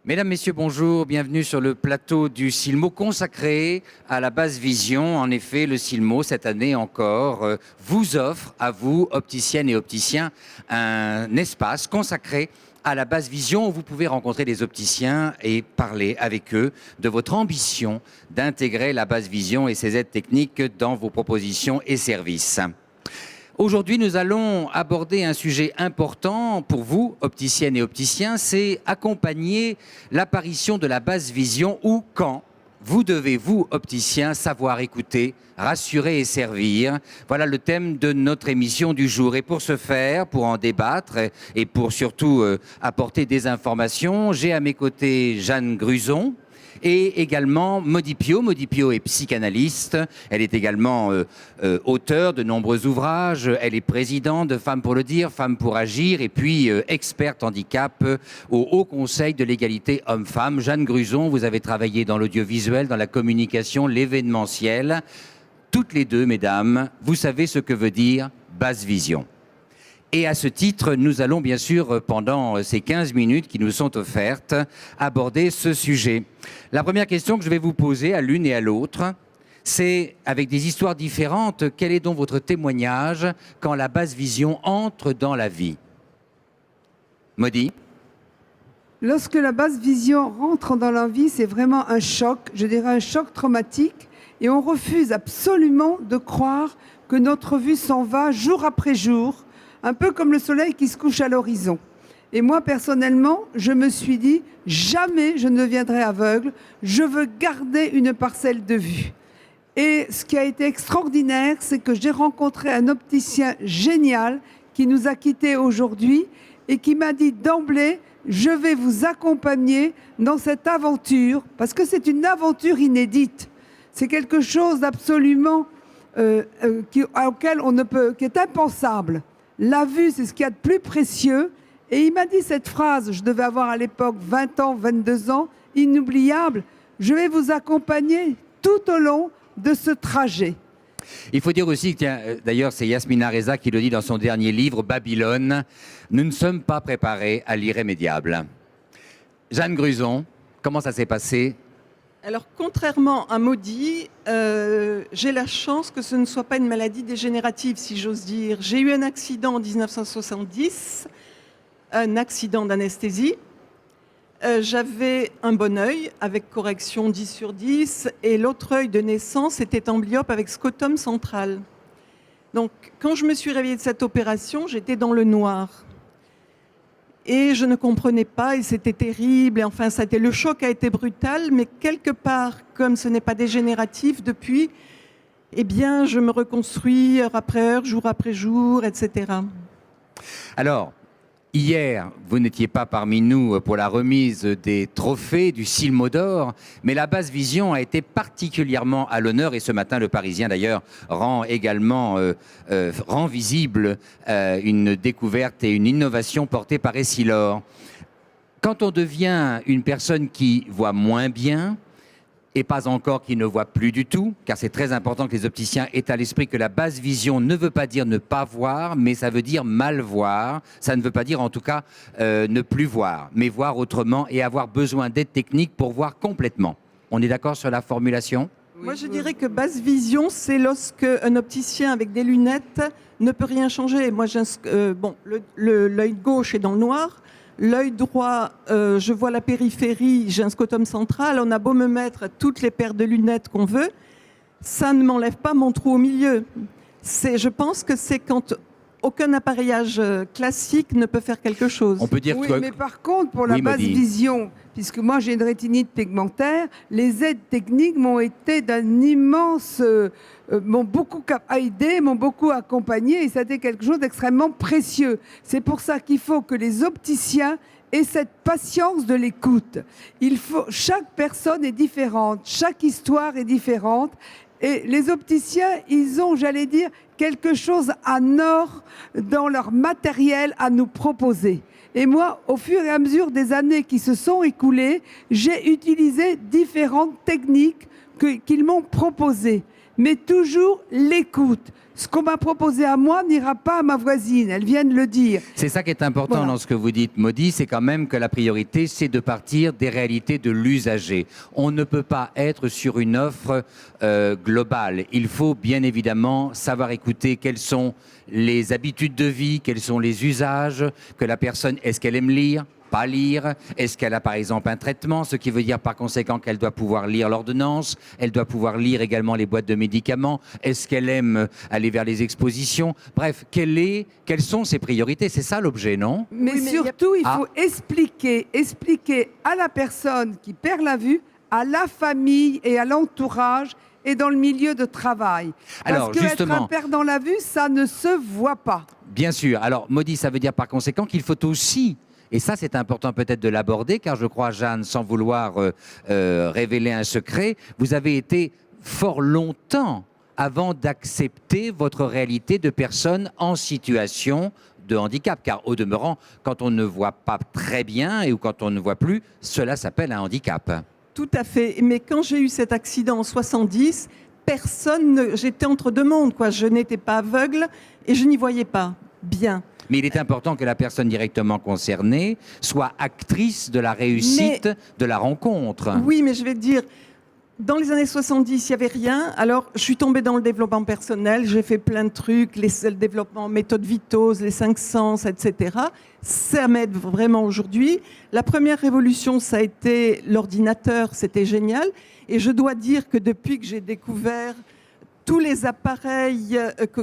Mesdames, Messieurs, bonjour, bienvenue sur le plateau du Silmo consacré à la basse vision. En effet, le Silmo, cette année encore, vous offre à vous, opticiennes et opticiens, un espace consacré à la basse vision où vous pouvez rencontrer des opticiens et parler avec eux de votre ambition d'intégrer la basse vision et ses aides techniques dans vos propositions et services. Aujourd'hui, nous allons aborder un sujet important pour vous, opticiennes et opticiens, c'est accompagner l'apparition de la basse vision ou quand vous devez, vous, opticiens, savoir écouter, rassurer et servir. Voilà le thème de notre émission du jour. Et pour ce faire, pour en débattre et pour surtout apporter des informations, j'ai à mes côtés Jeanne Gruson, et également Maudy Piot. Maudy Piot est psychanalyste, elle est également auteure de nombreux ouvrages, elle est présidente de Femmes pour le dire, Femmes pour agir, et puis experte handicap au Haut Conseil de l'égalité hommes-femmes. Jeanne Gruson, vous avez travaillé dans l'audiovisuel, dans la communication, l'événementiel. Toutes les deux, mesdames, vous savez ce que veut dire basse vision. Et à ce titre, nous allons bien sûr, pendant ces 15 minutes qui nous sont offertes, aborder ce sujet. La première question que je vais vous poser à l'une et à l'autre, c'est, avec des histoires différentes, quel est donc votre témoignage quand la basse vision entre dans la vie? Maudy? Lorsque la basse vision rentre dans la vie, c'est vraiment un choc, je dirais un choc traumatique, et on refuse absolument de croire que notre vue s'en va jour après jour, un peu comme le soleil qui se couche à l'horizon. Et moi, personnellement, je me suis dit, jamais je ne deviendrai aveugle, je veux garder une parcelle de vue. Et ce qui a été extraordinaire, c'est que j'ai rencontré un opticien génial qui nous a quittés aujourd'hui et qui m'a dit d'emblée, je vais vous accompagner dans cette aventure, parce que c'est une aventure inédite. C'est quelque chose d'absolument auquel on ne peut, qui est impensable. La vue, c'est ce qu'il y a de plus précieux. Et il m'a dit cette phrase, je devais avoir à l'époque 20 ans, 22 ans, inoubliable. Je vais vous accompagner tout au long de ce trajet. Il faut dire aussi, d'ailleurs c'est Yasmina Reza qui le dit dans son dernier livre, Babylone, nous ne sommes pas préparés à l'irrémédiable. Jeanne Gruson, comment ça s'est passé ? Alors, contrairement à Maudy, j'ai la chance que ce ne soit pas une maladie dégénérative, si j'ose dire. J'ai eu un accident en 1970, un accident d'anesthésie. J'avais un bon œil avec correction 10 sur 10 et l'autre œil de naissance était amblyopes avec scotome central. Donc, quand je me suis réveillée de cette opération, j'étais dans le noir. Et je ne comprenais pas et c'était terrible. Et enfin, le choc a été brutal, mais quelque part, comme ce n'est pas dégénératif depuis, eh bien, je me reconstruis heure après heure, jour après jour, etc. Alors, hier, vous n'étiez pas parmi nous pour la remise des trophées du Silmo d'or, mais la basse vision a été particulièrement à l'honneur et ce matin, le Parisien d'ailleurs rend également rend visible une découverte et une innovation portée par Essilor. Quand on devient une personne qui voit moins bien, et pas encore qui ne voit plus du tout, car c'est très important que les opticiens aient à l'esprit que la basse vision ne veut pas dire ne pas voir, mais ça veut dire mal voir. Ça ne veut pas dire en tout cas ne plus voir, mais voir autrement et avoir besoin d'aide technique pour voir complètement. On est d'accord sur la formulation ? Moi, je dirais que basse vision, c'est lorsque un opticien avec des lunettes ne peut rien changer. Moi, l'œil gauche est dans le noir. L'œil droit, je vois la périphérie, j'ai un scotome central. On a beau me mettre toutes les paires de lunettes qu'on veut, ça ne m'enlève pas mon trou au milieu. Je pense que c'est quand aucun appareillage classique ne peut faire quelque chose. On peut dire oui, que... mais par contre, pour la basse vision, puisque moi j'ai une rétinite pigmentaire, les aides techniques m'ont été d'un immense... m'ont beaucoup aidé, m'ont beaucoup accompagné et ça a été quelque chose d'extrêmement précieux. C'est pour ça qu'il faut que les opticiens aient cette patience de l'écoute. Chaque personne est différente, chaque histoire est différente et les opticiens, ils ont, j'allais dire, quelque chose en or dans leur matériel à nous proposer. Et moi, au fur et à mesure des années qui se sont écoulées, j'ai utilisé différentes techniques qu'ils m'ont proposé, mais toujours l'écoute. Ce qu'on m'a proposé à moi n'ira pas à ma voisine, elle vient de le dire. C'est ça qui est important Voilà. dans ce que vous dites, Maudit, c'est quand même que la priorité, c'est de partir des réalités de l'usager. On ne peut pas être sur une offre globale. Il faut bien évidemment savoir écouter quelles sont les habitudes de vie, quels sont les usages, que la personne, est-ce qu'elle aime lire ? Pas lire. Est-ce qu'elle a par exemple un traitement, ce qui veut dire par conséquent qu'elle doit pouvoir lire l'ordonnance, elle doit pouvoir lire également les boîtes de médicaments, est-ce qu'elle aime aller vers les expositions? Bref, quelles sont ses priorités? C'est ça l'objet, non? Mais, Oui, mais surtout, il Ah. faut expliquer à la personne qui perd la vue, à la famille et à l'entourage et dans le milieu de travail. Alors, Parce que justement- être un perdant la vue, ça ne se voit pas. Bien sûr. Alors, Maudit, ça veut dire par conséquent qu'il faut aussi, et ça c'est important peut-être de l'aborder, car je crois, Jeanne, sans vouloir révéler un secret, vous avez été fort longtemps avant d'accepter votre réalité de personne en situation de handicap. Car au demeurant, quand on ne voit pas très bien ou quand on ne voit plus, cela s'appelle un handicap. Tout à fait. Mais quand j'ai eu cet accident en 70, j'étais entre deux mondes, quoi. Je n'étais pas aveugle et je n'y voyais pas bien. Mais il est important que la personne directement concernée soit actrice de la réussite de la rencontre. Oui, mais je vais te dire, dans les années 70, il n'y avait rien. Alors, je suis tombée dans le développement personnel. J'ai fait plein de trucs, le développement, méthode Vitose, les 5 sens, etc. Ça m'aide vraiment aujourd'hui. La première révolution, ça a été l'ordinateur. C'était génial. Et je dois dire que depuis que j'ai découvert tous les appareils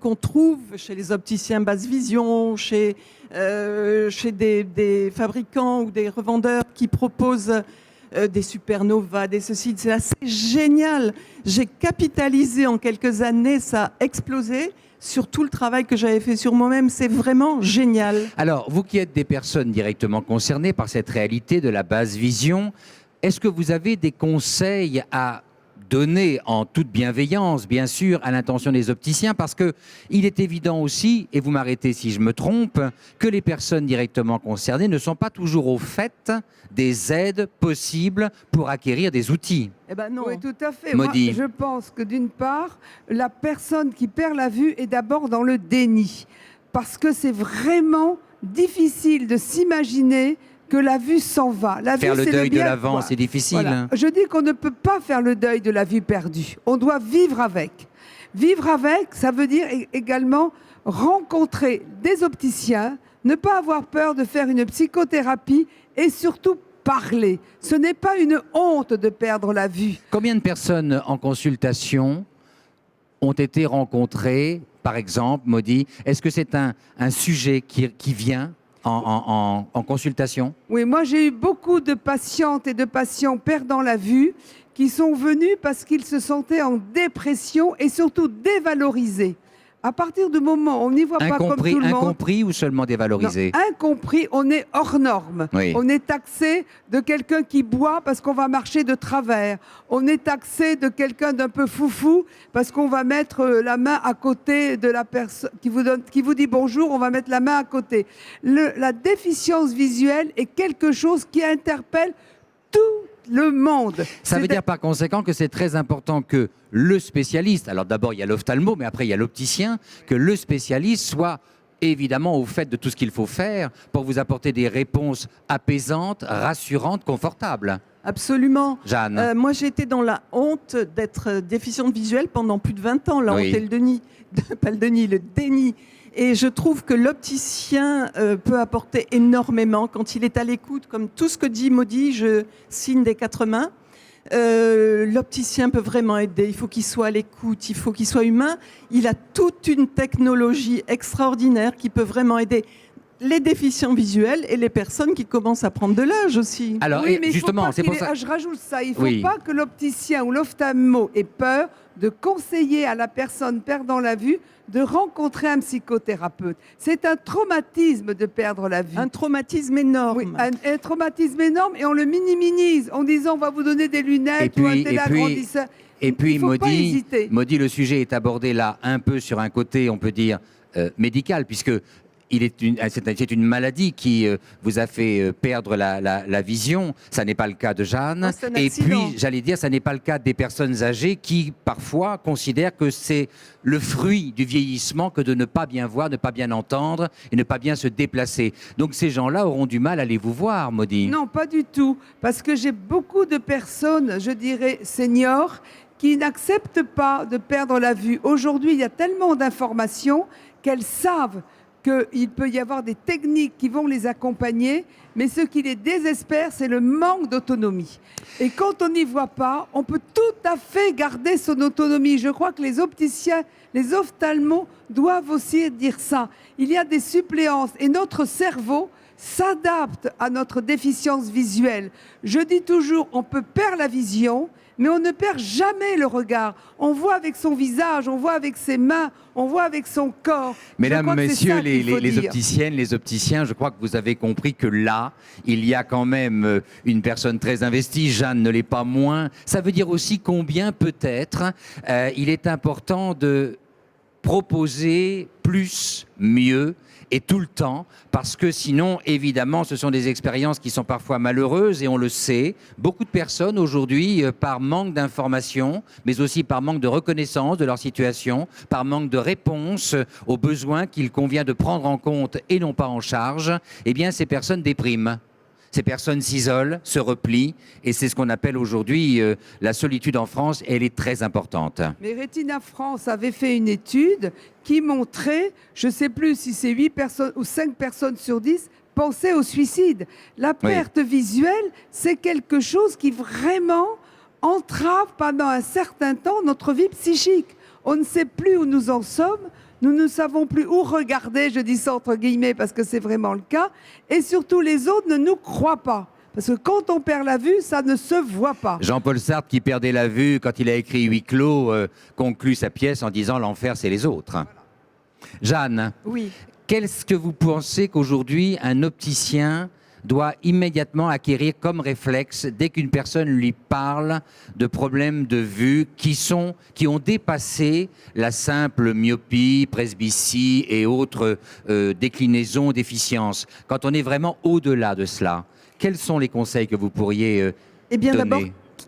qu'on trouve chez les opticiens basse vision, chez des fabricants ou des revendeurs qui proposent des supernovas, des ceci, c'est assez génial. J'ai capitalisé en quelques années, ça a explosé sur tout le travail que j'avais fait sur moi-même. C'est vraiment génial. Alors, vous qui êtes des personnes directement concernées par cette réalité de la basse vision, est-ce que vous avez des conseils à donner en toute bienveillance, bien sûr, à l'intention des opticiens, parce que il est évident aussi, et vous m'arrêtez si je me trompe, que les personnes directement concernées ne sont pas toujours au fait des aides possibles pour acquérir des outils. Eh ben non. Oui, tout à fait. Maudit. Moi, je pense que d'une part, la personne qui perd la vue est d'abord dans le déni. Parce que c'est vraiment difficile de s'imaginer que la vue s'en va. La Faire vue, le c'est deuil de bien, l'avant, quoi. c'est difficile. Voilà. Je dis qu'on ne peut pas faire le deuil de la vue perdue. On doit vivre avec. Vivre avec, ça veut dire également rencontrer des opticiens, ne pas avoir peur de faire une psychothérapie et surtout parler. Ce n'est pas une honte de perdre la vue. Combien de personnes en consultation ont été rencontrées, par exemple, Maudit? Est-ce que c'est un sujet qui vient en consultation? Oui, moi j'ai eu beaucoup de patientes et de patients perdant la vue qui sont venus parce qu'ils se sentaient en dépression et surtout dévalorisés. À partir du moment où on n'y voit pas comme tout le monde, Incompris ou seulement dévalorisé? non, incompris, on est hors norme. Oui. On est taxé de quelqu'un qui boit parce qu'on va marcher de travers. On est taxé de quelqu'un d'un peu foufou parce qu'on va mettre la main à côté de la personne qui vous dit bonjour, on va mettre la main à côté. La déficience visuelle est quelque chose qui interpelle tout le monde. Ça veut dire par conséquent que c'est très important que le spécialiste, alors d'abord il y a l'ophtalmo, mais après il y a l'opticien, que le spécialiste soit évidemment au fait de tout ce qu'il faut faire pour vous apporter des réponses apaisantes, rassurantes, confortables. Absolument. Jeanne. Moi, j'ai été dans la honte d'être déficiente visuelle pendant plus de 20 ans. La Oui. honte et le déni. Pas le déni, le déni. Et je trouve que l'opticien peut apporter énormément quand il est à l'écoute. Comme tout ce que dit Maudit, je signe des 4 mains. L'opticien peut vraiment aider. Il faut qu'il soit à l'écoute, il faut qu'il soit humain. Il a toute une technologie extraordinaire qui peut vraiment aider les déficients visuels et les personnes qui commencent à prendre de l'âge aussi. Alors, Oui, et mais il faut justement, pas c'est qu'il pour ça. je rajoute ça. Il ne faut Oui. pas que l'opticien ou l'ophtalmo ait peur de conseiller à la personne perdant la vue de rencontrer un psychothérapeute. C'est un traumatisme de perdre la vue. Un traumatisme énorme. Oui, un traumatisme énorme et on le minimise en disant on va vous donner des lunettes Et ou un puis- téléagrandisseur. Et puis, Il faut pas hésiter. Maudit, le sujet est abordé là un peu sur un côté, on peut dire, médical, puisque c'est une maladie qui vous a fait perdre la vision. Ça n'est pas le cas de Jeanne. Non, c'est un Et accident. puis, j'allais dire, ça n'est pas le cas des personnes âgées qui, parfois, considèrent que c'est le fruit du vieillissement que de ne pas bien voir, ne pas bien entendre et ne pas bien se déplacer. Donc, ces gens-là auront du mal à aller vous voir, Maudit. Non, pas du tout. Parce que j'ai beaucoup de personnes, je dirais seniors, qui n'acceptent pas de perdre la vue. Aujourd'hui, il y a tellement d'informations qu'elles savent qu'il peut y avoir des techniques qui vont les accompagner, mais ce qui les désespère, c'est le manque d'autonomie. Et quand on n'y voit pas, on peut tout à fait garder son autonomie. Je crois que les opticiens, les ophtalmos doivent aussi dire ça. Il y a des suppléances et notre cerveau s'adapte à notre déficience visuelle. Je dis toujours, on peut perdre la vision, mais on ne perd jamais le regard. On voit avec son visage, on voit avec ses mains, on voit avec son corps. Mesdames, messieurs, les dire. opticiennes, les opticiens, je crois que vous avez compris que là, il y a quand même une personne très investie. Jeanne ne l'est pas moins. Ça veut dire aussi combien peut-être il est important de proposer plus, mieux et tout le temps, parce que sinon, évidemment, ce sont des expériences qui sont parfois malheureuses et on le sait. Beaucoup de personnes aujourd'hui, par manque d'information, mais aussi par manque de reconnaissance de leur situation, par manque de réponse aux besoins qu'il convient de prendre en compte et non pas en charge, eh bien, ces personnes dépriment. Ces personnes s'isolent, se replient, et c'est ce qu'on appelle aujourd'hui la solitude en France, et elle est très importante. Mais Retina France avait fait une étude qui montrait, je ne sais plus si c'est 8 personnes ou 5 personnes sur 10, pensaient au suicide. La perte visuelle, c'est quelque chose qui vraiment entrave pendant un certain temps notre vie psychique. On ne sait plus où nous en sommes. Nous ne savons plus où regarder, je dis ça entre guillemets parce que c'est vraiment le cas. Et surtout, les autres ne nous croient pas. Parce que quand on perd la vue, ça ne se voit pas. Jean-Paul Sartre, qui perdait la vue quand il a écrit Huis clos, conclut sa pièce en disant « l'enfer, c'est les autres ». Jeanne, Oui. qu'est-ce que vous pensez qu'aujourd'hui un opticien doit immédiatement acquérir comme réflexe dès qu'une personne lui parle de problèmes de vue qui ont dépassé la simple myopie, presbytie et autres déclinaisons d'efficience? Quand on est vraiment au-delà de cela, quels sont les conseils que vous pourriez Eh bien, donner? d'abord,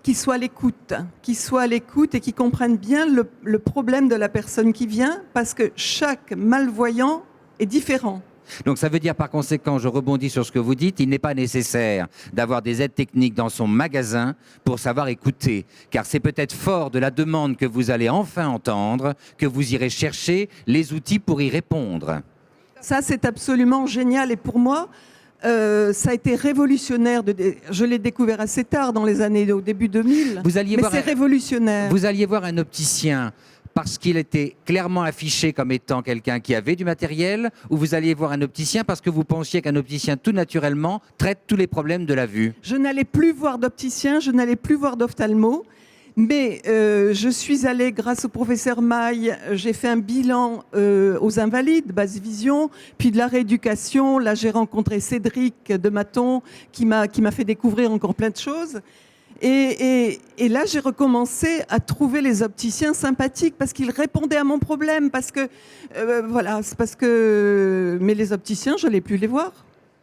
qu'il soit à l'écoute et qu'il comprenne bien le problème de la personne qui vient, parce que chaque malvoyant est différent. Donc ça veut dire par conséquent, je rebondis sur ce que vous dites, il n'est pas nécessaire d'avoir des aides techniques dans son magasin pour savoir écouter, car c'est peut-être fort de la demande que vous allez enfin entendre que vous irez chercher les outils pour y répondre. Ça, c'est absolument génial. Et pour moi, ça a été révolutionnaire. Je l'ai découvert assez tard, dans les années au début 2000. Mais c'est révolutionnaire. Vous alliez voir un opticien parce qu'il était clairement affiché comme étant quelqu'un qui avait du matériel, ou vous alliez voir un opticien parce que vous pensiez qu'un opticien, tout naturellement, traite tous les problèmes de la vue? Je n'allais plus voir d'opticien, je n'allais plus voir d'ophtalmo, mais je suis allée, grâce au professeur Maille, j'ai fait un bilan aux Invalides, basse vision, puis de la rééducation. Là, j'ai rencontré Cédric de Maton, qui m'a fait découvrir encore plein de choses. Et là, j'ai recommencé à trouver les opticiens sympathiques parce qu'ils répondaient à mon problème. Parce que, voilà, c'est parce que. Mais les opticiens, je n'allais plus les voir.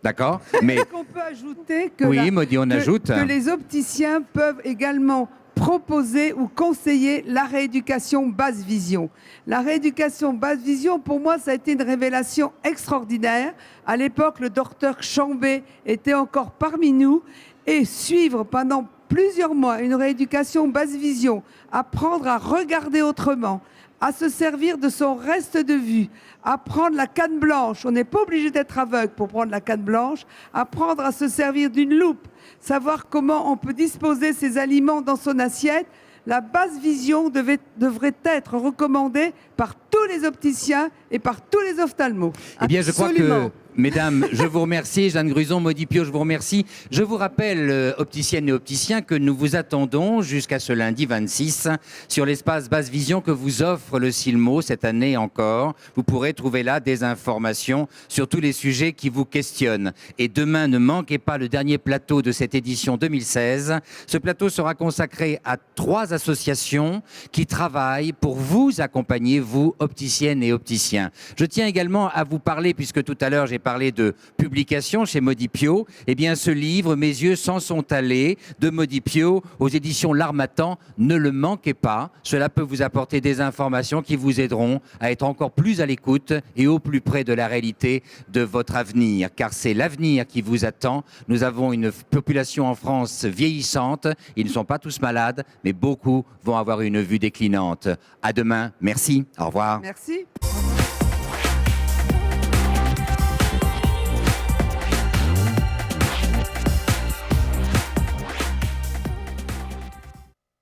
D'accord, mais Est-ce qu'on peut ajouter que, oui, Maudit, on ajoute. que les opticiens peuvent également proposer ou conseiller la rééducation basse vision. La rééducation basse vision, pour moi, ça a été une révélation extraordinaire. À l'époque, le docteur Chambé était encore parmi nous, et suivre pendant plusieurs mois une rééducation basse vision, apprendre à regarder autrement, à se servir de son reste de vue, à prendre la canne blanche. On n'est pas obligé d'être aveugle pour prendre la canne blanche. Apprendre à se servir d'une loupe, savoir comment on peut disposer ses aliments dans son assiette. La basse vision devrait être recommandée par tous les opticiens et par tous les ophtalmos. Eh bien, je crois que Mesdames, je vous remercie. Jeanne Gruson, Maudy Piot, je vous remercie. Je vous rappelle, opticiennes et opticiens, que nous vous attendons jusqu'à ce lundi 26 sur l'espace Basse Vision que vous offre le Silmo cette année encore. Vous pourrez trouver là des informations sur tous les sujets qui vous questionnent. Et demain, ne manquez pas le dernier plateau de cette édition 2016. Ce plateau sera consacré à 3 associations qui travaillent pour vous accompagner, vous, opticiennes et opticiens. Je tiens également à vous parler, puisque tout à l'heure j'ai parlé de publication chez Maudy Piot, eh bien ce livre, Mes yeux s'en sont allés, de Maudy Piot, aux éditions L'Harmattan, ne le manquez pas. Cela peut vous apporter des informations qui vous aideront à être encore plus à l'écoute et au plus près de la réalité de votre avenir, car c'est l'avenir qui vous attend. Nous avons une population en France vieillissante, ils ne sont pas tous malades, mais beaucoup vont avoir une vue déclinante. À demain, merci, au revoir. Merci.